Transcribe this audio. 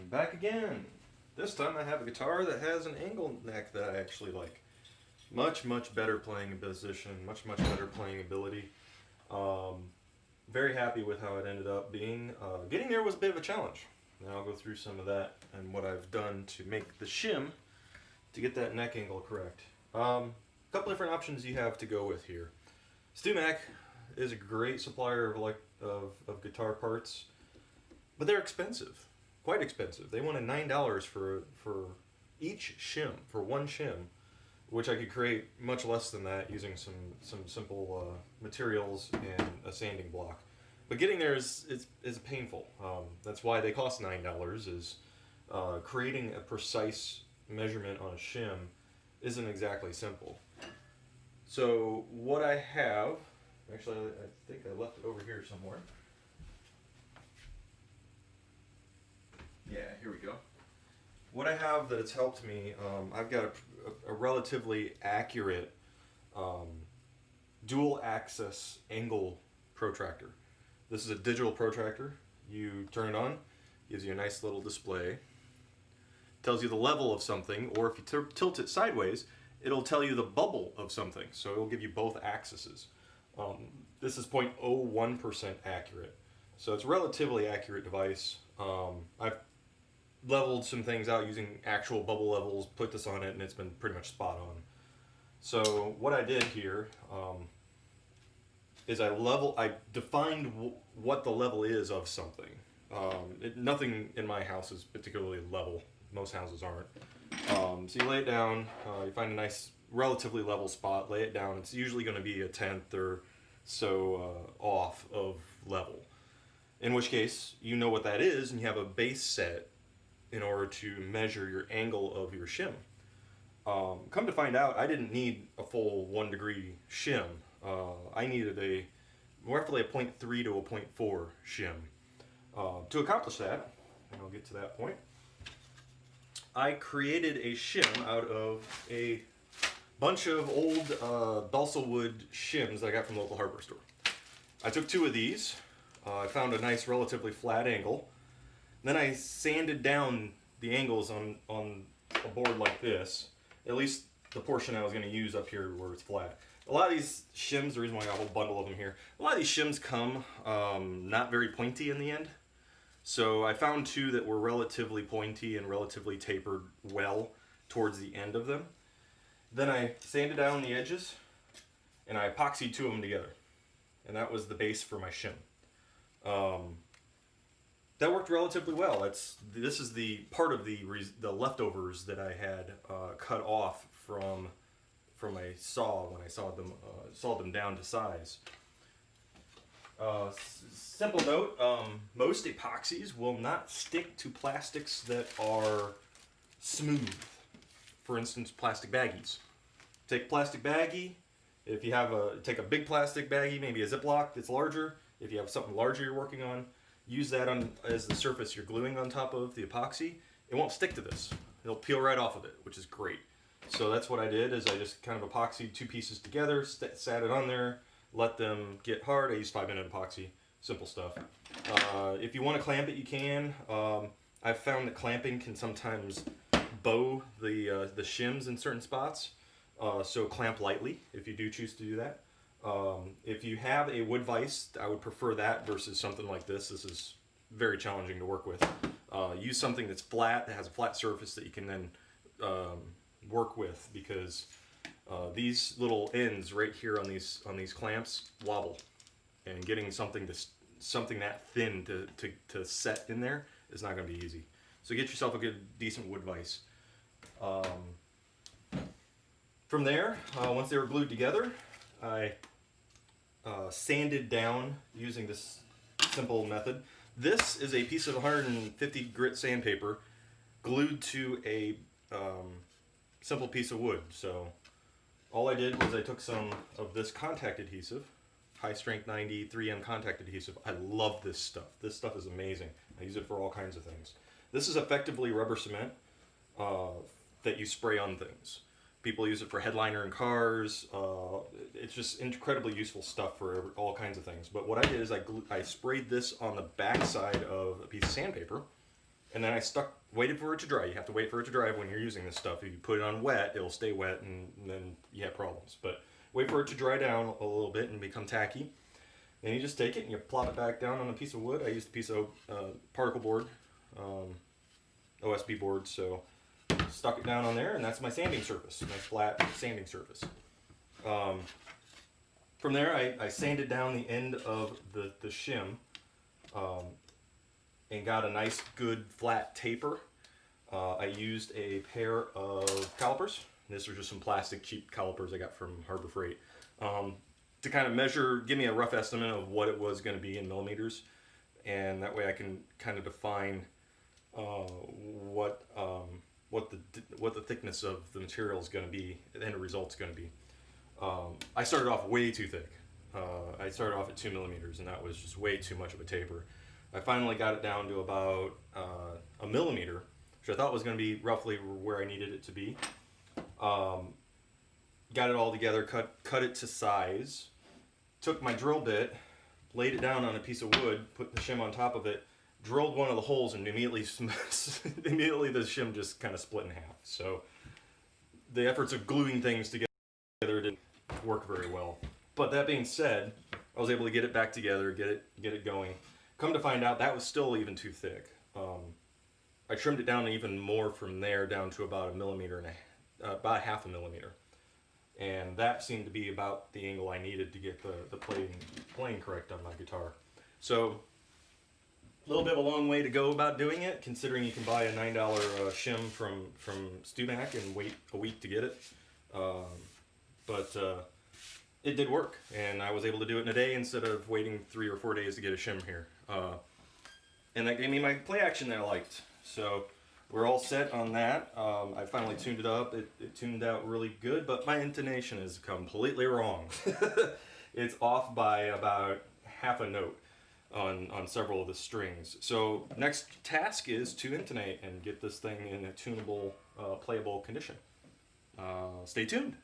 I'm back again. This time I have a guitar that has an angle neck that I actually like. Much better playing position, much better playing ability. Very happy with how it ended up being. Getting there was a bit of a challenge. Now I'll go through some of that and what I've done to make the shim to get that neck angle correct. A couple different options you have to go with here. StewMac is a great supplier of guitar parts, but they're expensive, quite expensive. They wanted $9 for each shim, for one shim, which I could create much less than that using some simple materials and a sanding block. But getting there is painful. That's why they cost $9. Is creating a precise measurement on a shim isn't exactly simple. So what I have, actually I think I left it over here somewhere. Yeah, here we go. What I have that has helped me, I've got a relatively accurate dual axis angle protractor. This is a digital protractor. You turn it on, gives you a nice little display. Tells you the level of something, or if you tilt it sideways, it'll tell you the bubble of something. So it'll give you both axes. This is 0.01% accurate. So it's a relatively accurate device. I've leveled some things out using actual bubble levels, put this on it, and it's been pretty much spot on. So what I did here is I defined what the level is of something. Nothing in my house is particularly level. Most houses aren't. So you lay it down, you find a nice, relatively level spot, lay it down. It's usually going to be a tenth or so off of level. In which case, you know what that is, and you have a base set in order to measure your angle of your shim. Come to find out, I didn't need a full 1 degree shim. I needed roughly a 0.3 to a 0.4 shim. To accomplish that, and I'll get to that point, I created a shim out of a bunch of old balsa wood shims that I got from the local hardware store. I took 2 of these. I found a nice relatively flat angle. Then I sanded down the angles on a board like this, at least the portion I was going to use up here where it's flat. A lot of these shims, the reason why I got a whole bundle of them here, a lot of these shims come not very pointy in the end. So I found 2 that were relatively pointy and relatively tapered well towards the end of them. Then I sanded down the edges and I epoxied 2 of them together. And that was the base for my shim. That worked relatively well. This is the part of the leftovers that I had cut off from my saw when I sawed them down to size. Simple note, most epoxies will not stick to plastics that are smooth. For instance, plastic baggies. Take a plastic baggie. If you have take a big plastic baggie, maybe a Ziploc that's larger. If you have something larger you're working on, use that as the surface you're gluing on top of the epoxy. It won't stick to this. It'll peel right off of it, which is great. So that's what I did, is I just kind of epoxied 2 pieces together, sat it on there, let them get hard. I used 5-minute epoxy, simple stuff. If you want to clamp it, you can. I've found that clamping can sometimes bow the shims in certain spots, so clamp lightly if you do choose to do that. If you have a wood vise, I would prefer that versus something like this. This is very challenging to work with. Use something that's flat, that has a flat surface that you can then work with, because these little ends right here on these clamps wobble, and getting something that thin to set in there is not going to be easy. So get yourself a good, decent wood vise. From there, once they were glued together, I sanded down using this simple method. This is a piece of 150 grit sandpaper glued to a simple piece of wood. So all I did was I took some of this contact adhesive, high strength 90 3M contact adhesive. I love this stuff. This stuff is amazing. I use it for all kinds of things. This is effectively rubber cement that you spray on things. People use it for headliner in cars. It's just incredibly useful stuff for all kinds of things. But what I did is I sprayed this on the back side of a piece of sandpaper, and then I waited for it to dry. You have to wait for it to dry when you're using this stuff. If you put it on wet, it'll stay wet, and then you have problems. But wait for it to dry down a little bit and become tacky. Then you just take it and you plop it back down on a piece of wood. I used a piece of particle board, OSB board, so stuck it down on there, and that's my sanding surface, my flat sanding surface. From there, I sanded down the end of the shim and got a nice, good, flat taper. I used a pair of calipers. These are just some plastic, cheap calipers I got from Harbor Freight. To kind of measure, give me a rough estimate of what it was going to be in millimeters, and that way I can kind of define what the thickness of the material is going to be, the end result's going to be. I started off way too thick. I started off at 2 millimeters, and that was just way too much of a taper. I finally got it down to about a millimeter, which I thought was going to be roughly where I needed it to be. Got it all together, cut it to size. Took my drill bit, laid it down on a piece of wood, put the shim on top of it, drilled one of the holes, and immediately the shim just kind of split in half. So the efforts of gluing things together didn't work very well. But that being said, I was able to get it back together, get it going. Come to find out, that was still even too thick. I trimmed it down even more from there, down to about a millimeter and about half a millimeter. And that seemed to be about the angle I needed to get the playing correct on my guitar. So a little bit of a long way to go about doing it, considering you can buy a $9 shim from Stumac and wait a week to get it. But it did work, and I was able to do it in a day instead of waiting 3 or 4 days to get a shim here. And that gave me my play action that I liked. So we're all set on that. I finally tuned it up. It tuned out really good, but my intonation is completely wrong. It's off by about half a note on several of the strings. So next task is to intonate and get this thing in a tunable, playable condition. Stay tuned.